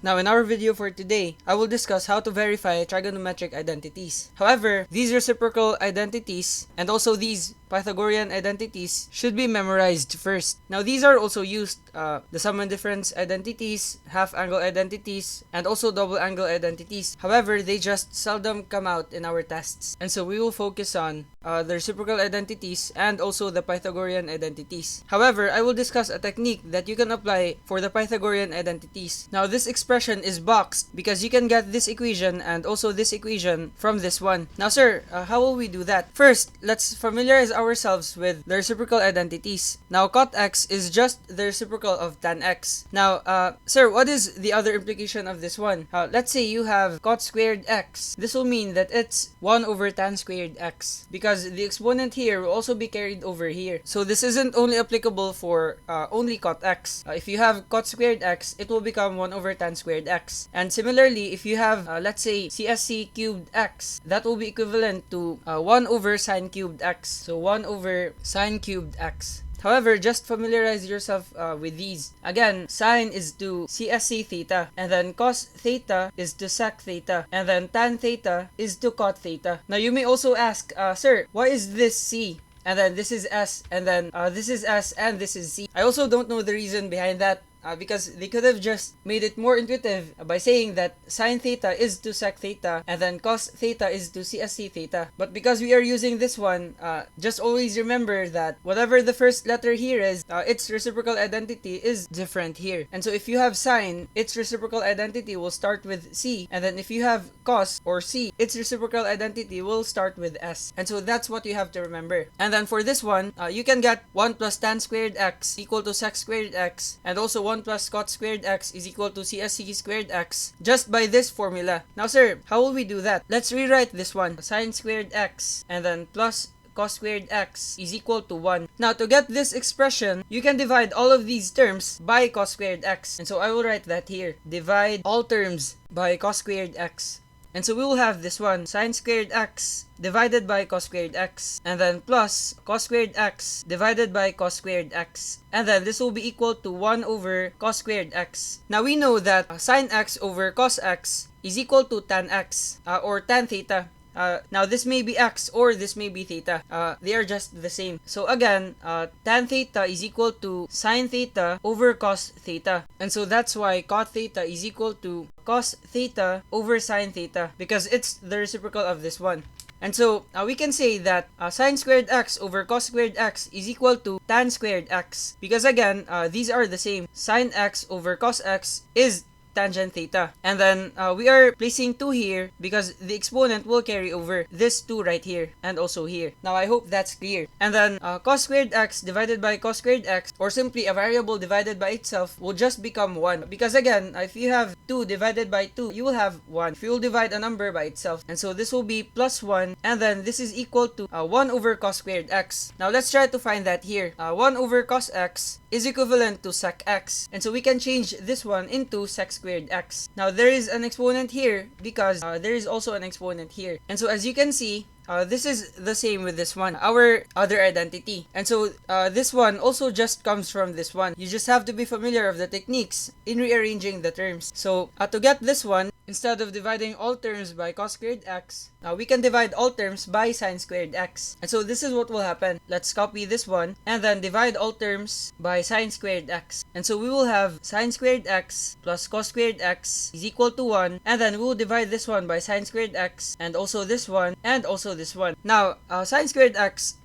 Now in our video for today, I will discuss how to verify trigonometric identities. However, these reciprocal identities and also these Pythagorean identities should be memorized first. Now these are also used, the sum and difference identities, half angle identities, and also double angle identities. However, they just seldom come out in our tests. And so we will focus on the reciprocal identities and also the Pythagorean identities. However, I will discuss a technique that you can apply for the Pythagorean identities. Now this expression is boxed because you can get this equation and also this equation from this one. Now sir, how will we do that? First, let's familiarize ourselves with the reciprocal identities. Now cotx is just the reciprocal of tan x. Now sir, what is the other implication of this one? Let's say you have cot squared x. This will mean that it's 1 over tan squared x because the exponent here will also be carried over here. So this isn't only applicable for only cot x. If you have cot squared x, it will become 1 over tan squared x. And similarly, if you have let's say CSC cubed x, that will be equivalent to 1 over sine cubed x. So 1 over sine cubed x. However, just familiarize yourself with these. Again, sine is to CSC theta, and then cos theta is to sec theta, and then tan theta is to cot theta. Now you may also ask, sir, why is this C? And then this is S, and then this is S, and this is C. I also don't know the reason behind that. Because they could have just made it more intuitive by saying that sine theta is to sec theta and then cos theta is to CSC theta. But because we are using this one, just always remember that whatever the first letter here is, its reciprocal identity is different here. And so if you have sine, its reciprocal identity will start with C. And then if you have cos or C, its reciprocal identity will start with S. And so that's what you have to remember. And then for this one, you can get 1 plus tan squared x equal to sec squared x, and also 1 plus cot squared x is equal to CSC squared x just by this formula. Now sir, how will we do that? Let's rewrite this one. Sine squared x and then plus cos squared x is equal to 1. Now to get this expression, you can divide all of these terms by cos squared x. And so I will write that here. Divide all terms by cos squared x. And so we will have this one, sine squared x divided by cos squared x, and then plus cos squared x divided by cos squared x. And then this will be equal to 1 over cos squared x. Now we know that sine x over cos x is equal to tan x, or tan theta. Now this may be x or this may be theta. They are just the same. So again, tan theta is equal to sine theta over cos theta. And so that's why cot theta is equal to cos theta over sine theta, because it's the reciprocal of this one. And so we can say that sine squared x over cos squared x is equal to tan squared x, because again, these are the same. Sine x over cos x is tangent theta. And then we are placing 2 here because the exponent will carry over this 2 right here and also here. Now I hope that's clear. And then cos squared x divided by cos squared x, or simply a variable divided by itself, will just become 1. Because again, if you have 2 divided by 2, you will have 1 if you will divide a number by itself. And so this will be plus 1, and then this is equal to 1 over cos squared x. Now let's try to find that here. 1 over cos x is equivalent to sec x. And so we can change this one into sec squared x. Now there is an exponent here because there is also an exponent here. And so as you can see, this is the same with this one, our other identity. And so this one also just comes from this one. You just have to be familiar of the techniques in rearranging the terms. So to get this one, instead of dividing all terms by cos squared x, we can divide all terms by sine squared x. And so this is what will happen. Let's copy this one and then divide all terms by sine squared x. And so we will have sine squared x plus cos squared x is equal to 1. And then we will divide this one by sine squared x, and also this one, and also this one. Now sine squared x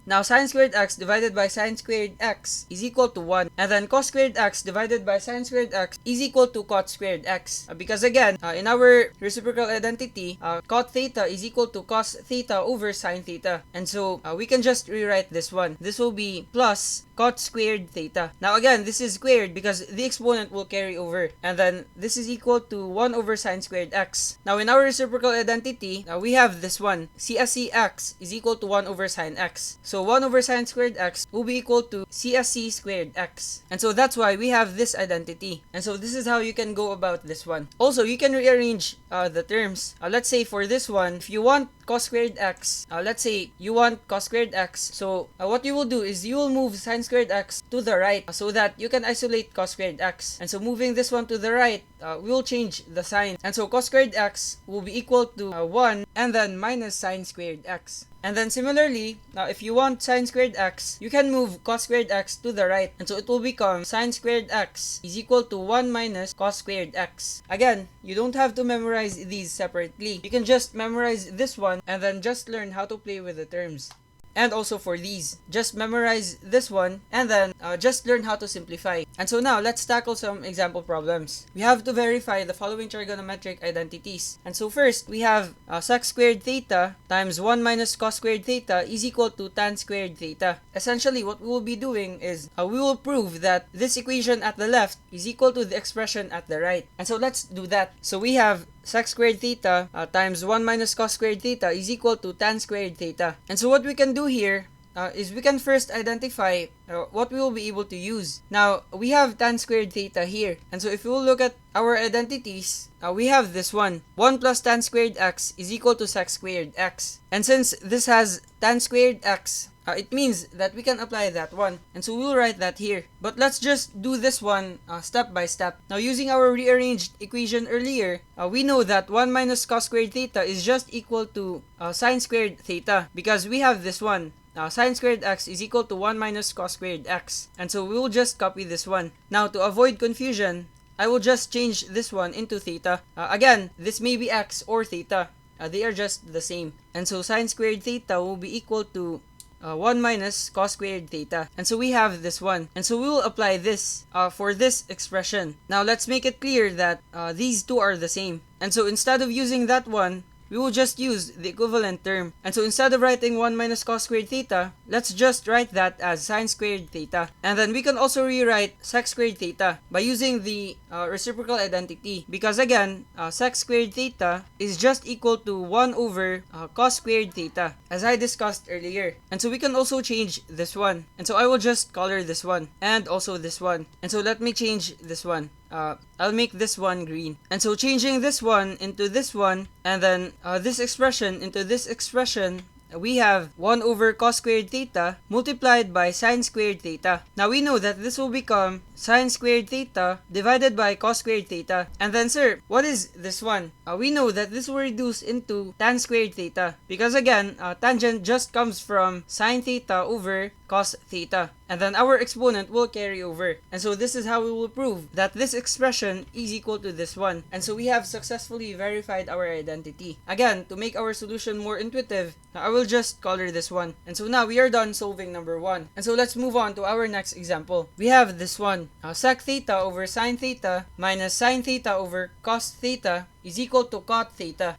now sine squared x divided by sine squared x is equal to 1, and then cos squared x divided by sine squared x is equal to cot squared x, because again, in our reciprocal identity, cot theta is equal to cos theta over sine theta. And so we can just rewrite this one. This will be plus cot squared theta. Now again, this is squared because the exponent will carry over, and then this is equal to 1 over sine squared x. Now in our reciprocal identity, we have this one, CSC x is equal to 1 over sine x. So 1 over sine squared x will be equal to CSC squared x. And so that's why we have this identity. And so this is how you can go about this one. Also, you can rearrange the terms. Let's say for this one, if you want cos squared x, let's say you want cos squared x, so what you will do is you will move sine sine squared x to the right so that you can isolate cos squared x. And so moving this one to the right, we will change the sign. And so cos squared x will be equal to 1 and then minus sine squared x. And then similarly, if you want sine squared x, you can move cos squared x to the right. And so it will become sine squared x is equal to 1 minus cos squared x. Again, you don't have to memorize these separately. You can just memorize this one and then just learn how to play with the terms. And also for these, just memorize this one and then just learn how to simplify. And so now let's tackle some example problems. We have to verify the following trigonometric identities. And so first, we have sec squared theta times 1 minus cos squared theta is equal to tan squared theta. Essentially, what we will be doing is we will prove that this equation at the left is equal to the expression at the right. And so let's do that. So we have sec squared theta times 1 minus cos squared theta is equal to tan squared theta. And so what we can do here is we can first identify what we will be able to use. Now, we have tan squared theta here. And so if we will look at our identities, we have this one. 1 plus tan squared x is equal to sec squared x. And since this has tan squared x, it means that we can apply that one. And so we'll write that here. But let's just do this one step by step. Now, using our rearranged equation earlier, we know that 1 minus cos squared theta is just equal to sine squared theta, because we have this one. Sine squared x is equal to 1 minus cos squared x. And so we will just copy this one. Now, to avoid confusion, I will just change this one into theta. Again, this may be x or theta. They are just the same. And so sine squared theta will be equal to 1 minus cos squared theta. And so we have this one. And so we will apply this for this expression. Now, let's make it clear that these two are the same. And so instead of using that one, we will just use the equivalent term. And so instead of writing 1 minus cos squared theta, let's just write that as sine squared theta. And then we can also rewrite sec squared theta by using the reciprocal identity. Because again, sec squared theta is just equal to 1 over cos squared theta, as I discussed earlier. And so we can also change this one. And so I will just color this one and also this one. And so let me change this one. I'll make this one green. And so changing this one into this one, and then this expression into this expression, we have 1 over cos squared theta multiplied by sine squared theta. Now we know that this will become sine squared theta divided by cos squared theta. And then, sir, what is this one? We know that this will reduce into tan squared theta, because again, tangent just comes from sine theta over cos theta. And then our exponent will carry over. And so this is how we will prove that this expression is equal to this one. And so we have successfully verified our identity. Again, to make our solution more intuitive, I will just color this one. And so now we are done solving number 1. And so let's move on to our next example. We have this one. Sec theta over sine theta minus sine theta over cos theta is equal to cot theta.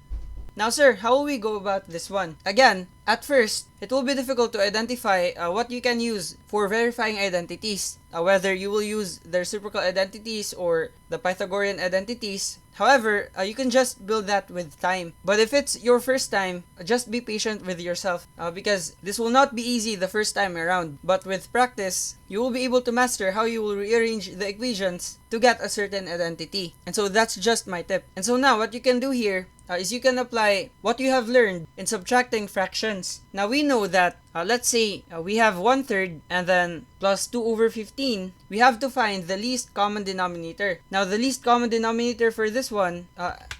Now, sir, how will we go about this one? Again, at first, it will be difficult to identify what you can use for verifying identities, whether you will use the reciprocal identities or the Pythagorean identities. However, you can just build that with time. But if it's your first time, just be patient with yourself because this will not be easy the first time around. But with practice, you will be able to master how you will rearrange the equations to get a certain identity. And so that's just my tip. And so now what you can do here is you can apply what you have learned in subtracting fractions. Now we know that, let's say we have 1/3 and then plus 2 over 15. We have to find the least common denominator. Now the least common denominator for this one,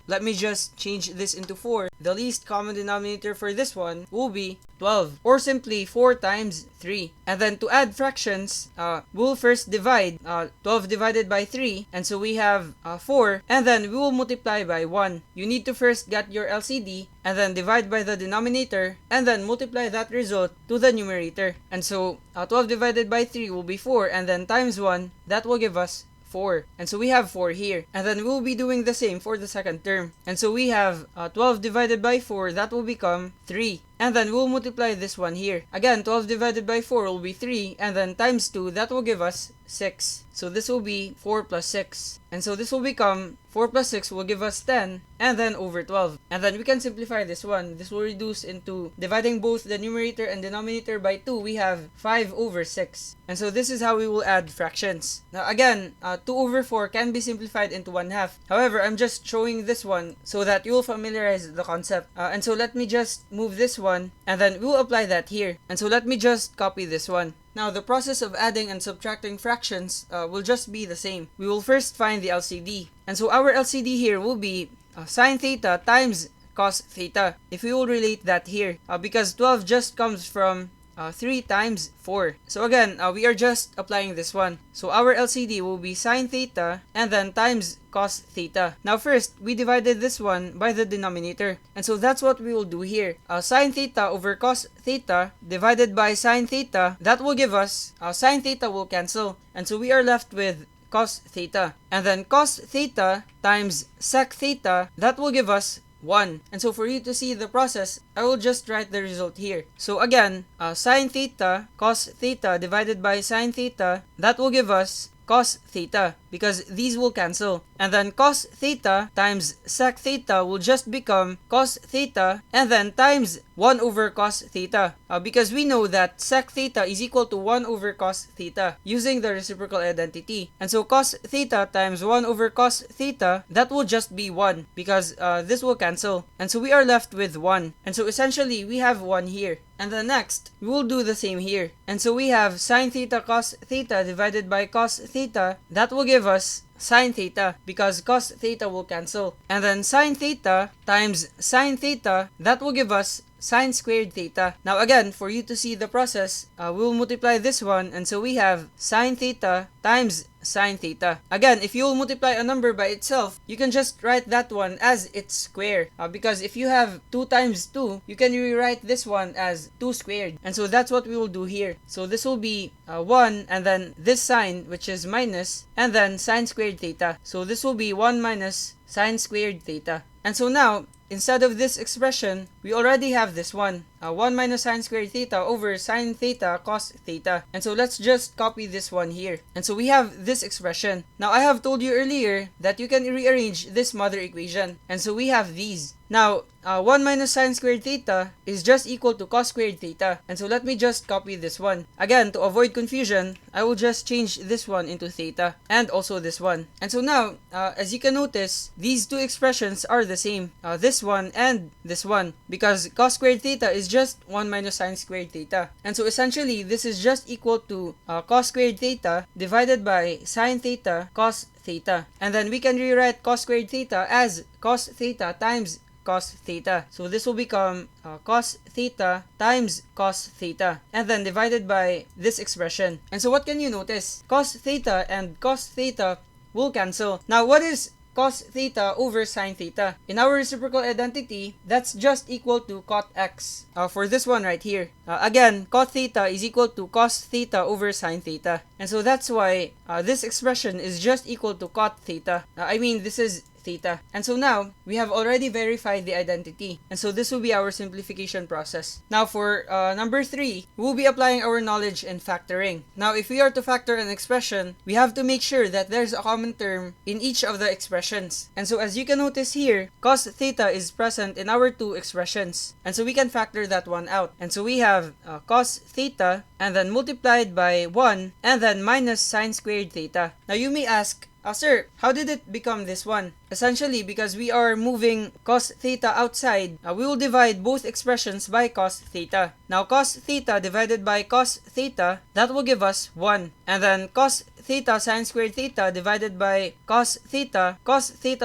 let me just change this into 4. The least common denominator for this one will be 12, or simply 4 times 3. And then to add fractions, we'll first divide 12 divided by 3, and so we have 4, and then we will multiply by 1. You need to first get your LCD, and then divide by the denominator, and then multiply that result to the numerator. And so 12 divided by 3 will be 4, and then times 1, that will give us 4. And so we have 4 here. And then we'll be doing the same for the second term. And so we have 12 divided by 4, that will become 3. And then we'll multiply this one here. Again, 12 divided by 4 will be 3, and then times 2, that will give us 6. So this will be 4 plus 6. And so this will become 4 plus 6 will give us 10, and then over 12. And then we can simplify this one. This will reduce into dividing both the numerator and denominator by 2. We have 5 over 6. And so this is how we will add fractions. Now again, 2 over 4 can be simplified into 1/2. However, I'm just showing this one so that you will familiarize the concept. And so let me just move this one, and then we'll apply that here. And so let me just copy this one. Now, the process of adding and subtracting fractions will just be the same. We will first find the LCD. And so our LCD here will be sine theta times cos theta, if we will relate that here, because 12 just comes from 3 times 4. So again, we are just applying this one. So our LCD will be sine theta and then times cos theta. Now first, we divided this one by the denominator. And so that's what we will do here. Sine theta over cos theta divided by sine theta, that will give us, sine theta will cancel. And so we are left with cos theta. And then cos theta times sec theta, that will give us 1. And so for you to see the process, I will just write the result here. So again, sine theta cos theta divided by sine theta, that will give us cos theta, because these will cancel. And then cos theta times sec theta will just become cos theta and then times 1 over cos theta, because we know that sec theta is equal to 1 over cos theta using the reciprocal identity. And so cos theta times 1 over cos theta, that will just be 1, because this will cancel. And so we are left with 1. And so essentially we have 1 here. And then next, we will do the same here. And so we have sine theta cos theta divided by cos theta, that will give us sine theta, because cos theta will cancel. And then sine theta times sine theta, that will give us sine squared theta. Now again, for you to see the process, we will multiply this one, and so we have sine theta times sine theta. Again, if you will multiply a number by itself, you can just write that one as its square, because if you have 2 times 2, you can rewrite this one as 2 squared. And so that's what we will do here. So this will be 1, and then this sign, which is minus, and then sine squared theta. So this will be 1 minus sine squared theta. And so now, instead of this expression, we already have this one, 1 minus sine squared theta over sine theta cos theta. And so let's just copy this one here. And so we have this expression. Now I have told you earlier that you can rearrange this mother equation. And so we have these. Now, 1 minus sine squared theta is just equal to cos squared theta. And so let me just copy this one. Again, to avoid confusion, I will just change this one into theta and also this one. And so now, as you can notice, these two expressions are the same. This one and this one, because cos squared theta is just 1 minus sine squared theta. And so essentially, this is just equal to cos squared theta divided by sine theta cos theta. And then we can rewrite cos squared theta as cos theta times cos theta. So this will become cos theta times cos theta, and then divided by this expression. And so what can you notice? Cos theta and cos theta will cancel. Now what is cos theta over sine theta? In our reciprocal identity, that's just equal to cotx. For this one right here, again, cot theta is equal to cos theta over sine theta. And so that's why this expression is just equal to cot theta. This is theta. And so now, we have already verified the identity. And so this will be our simplification process. Now for number 3, we will be applying our knowledge in factoring. Now if we are to factor an expression, we have to make sure that there's a common term in each of the expressions. And so as you can notice here, cos theta is present in our 2 expressions. And so we can factor that one out. And so we have cos theta and then multiplied by 1 and then minus sine squared theta. Now you may ask, sir, how did it become this one? Essentially, because we are moving cos theta outside, we will divide both expressions by cos theta. Now, cos theta divided by cos theta, that will give us 1. And then cos theta sine squared theta divided by cos theta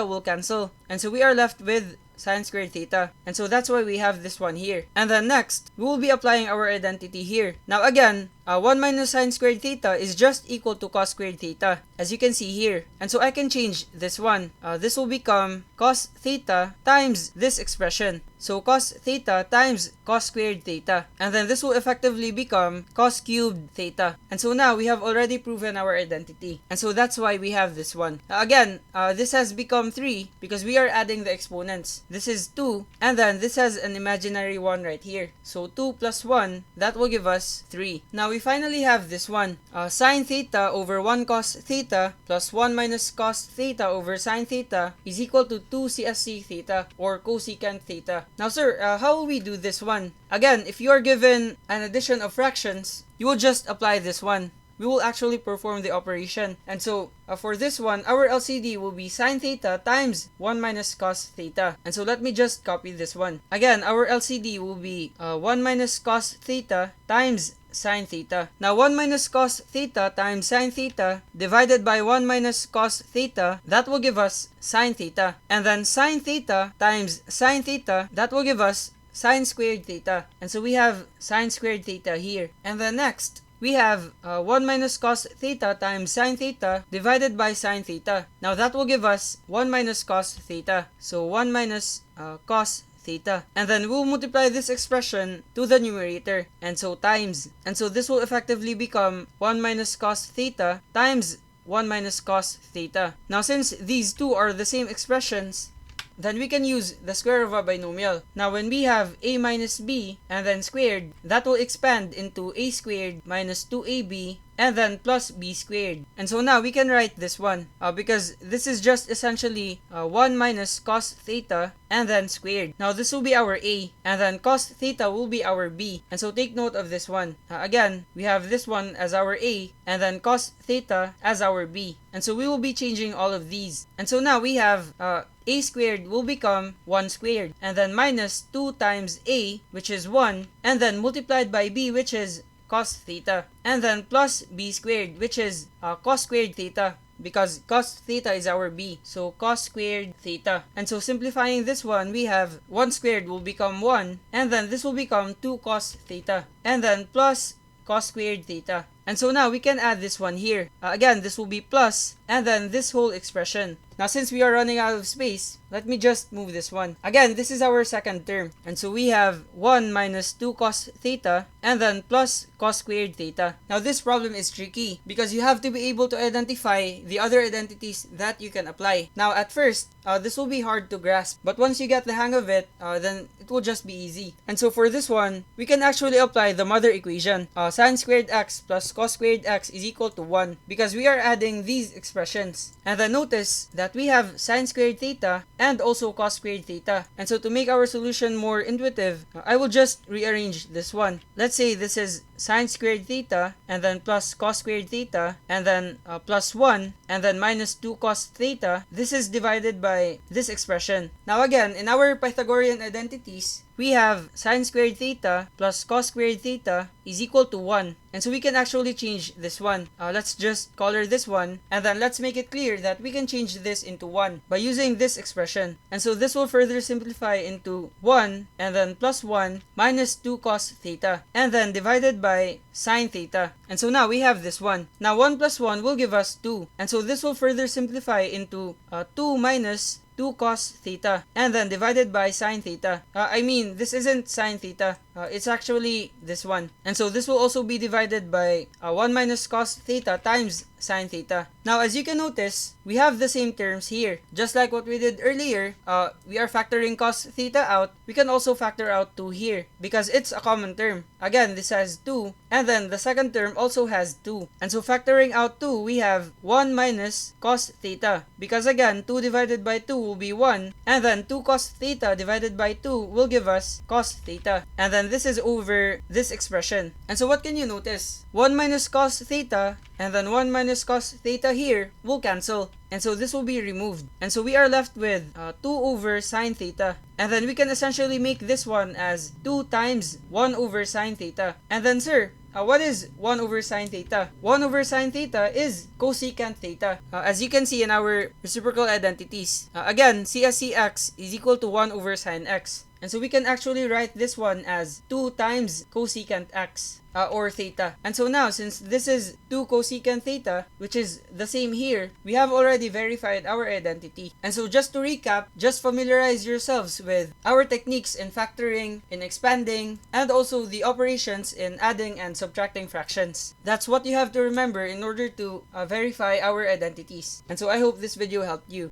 will cancel. And so we are left with sine squared theta. And so that's why we have this one here. And then next, we will be applying our identity here. Now again, 1 minus sine squared theta is just equal to cos squared theta, as you can see here. And so I can change this one. This will become cos theta times this expression. So cos theta times cos squared theta. And then this will effectively become cos cubed theta. And so now we have already proven our identity. And so that's why we have this one. Again, this has become 3 because we are adding the exponents. This is 2, and then this has an imaginary 1 right here. So 2 plus 1, that will give us 3. Now we finally have this one. Sine theta over 1 cos theta plus 1 minus cos theta over sine theta is equal to 2 CSC theta or cosecant theta. Now sir, how will we do this one? Again, if you are given an addition of fractions, you will just apply this one. We will actually perform the operation. And so, for this one, our LCD will be sine theta times 1 minus cos theta. And so, let me just copy this one. Again, our LCD will be 1 minus cos theta times sine theta. Now 1 minus cos theta times sine theta divided by 1 minus cos theta, that will give us sine theta. And then sine theta times sine theta, that will give us sine squared theta. And so we have sine squared theta here. And then next, we have 1 minus cos theta times sine theta divided by sine theta. Now that will give us 1 minus cos theta. So 1 minus cos theta. And then we'll multiply this expression to the numerator. And so times. And so this will effectively become 1 minus cos theta times 1 minus cos theta. Now since these two are the same expressions, then we can use the square of a binomial. Now when we have a minus b and then squared, that will expand into a squared minus 2ab and then plus b squared. And so now we can write this one because this is just essentially 1 minus cos theta and then squared. Now this will be our a and then cos theta will be our b. And so take note of this one. Again, we have this one as our a and then cos theta as our b. And so we will be changing all of these. And so now we have a squared will become 1 squared and then minus 2 times a, which is 1, and then multiplied by b, which is cos theta, and then plus b squared, which is cos squared theta, because cos theta is our b, so cos squared theta. And so simplifying this one, we have 1 squared will become 1, and then this will become 2 cos theta, and then plus cos squared theta. And so now we can add this one here. Again, this will be plus, and then this whole expression. Now since we are running out of space, let me just move this one. Again, this is our second term. And so we have 1 minus 2 cos theta, and then plus cos squared theta. Now this problem is tricky because you have to be able to identify the other identities that you can apply. Now at first, this will be hard to grasp. But once you get the hang of it, then it will just be easy. And so for this one, we can actually apply the mother equation. Sine squared x plus cos squared x is equal to 1 because we are adding these expressions. And then notice that we have sine squared theta and also cos squared theta. And so to make our solution more intuitive, I will just rearrange this one. Let's say this is sine squared theta and then plus cos squared theta and then plus 1 and then minus 2 cos theta. This is divided by this expression. Now again, in our Pythagorean identities, we have sine squared theta plus cos squared theta is equal to 1. And so we can actually change this one. Let's just color this one. And then let's make it clear that we can change this into 1 by using this expression. And so this will further simplify into 1 and then plus 1 minus 2 cos theta. And then divided by sine theta. And so now we have this one. Now 1 plus 1 will give us 2. And so this will further simplify into 2 minus 2 cos theta and then divided by sine theta. I mean, this isn't sine theta. It's actually this one. And so this will also be divided by 1 minus cos theta times sine theta. Now, as you can notice, we have the same terms here. Just like what we did earlier, we are factoring cos theta out. We can also factor out 2 here because it's a common term. Again, this has 2 and then the second term also has 2. And so factoring out 2, we have 1 minus cos theta because again, 2 divided by 2 will be 1 and then 2 cos theta divided by 2 will give us cos theta. And then this is over this expression. And so what can you notice? 1 minus cos theta and then 1 minus cos theta here will cancel. And so this will be removed. And so we are left with 2 over sine theta. And then we can essentially make this one as 2 times 1 over sine theta. And then sir, what is 1 over sine theta? 1 over sine theta is cosecant theta. As you can see in our reciprocal identities. Again, c as cx is equal to 1 over sine x. And so we can actually write this one as 2 times cosecant x or theta. And so now, since this is 2 cosecant theta, which is the same here, we have already verified our identity. And so just to recap, just familiarize yourselves with our techniques in factoring, in expanding, and also the operations in adding and subtracting fractions. That's what you have to remember in order to verify our identities. And so I hope this video helped you.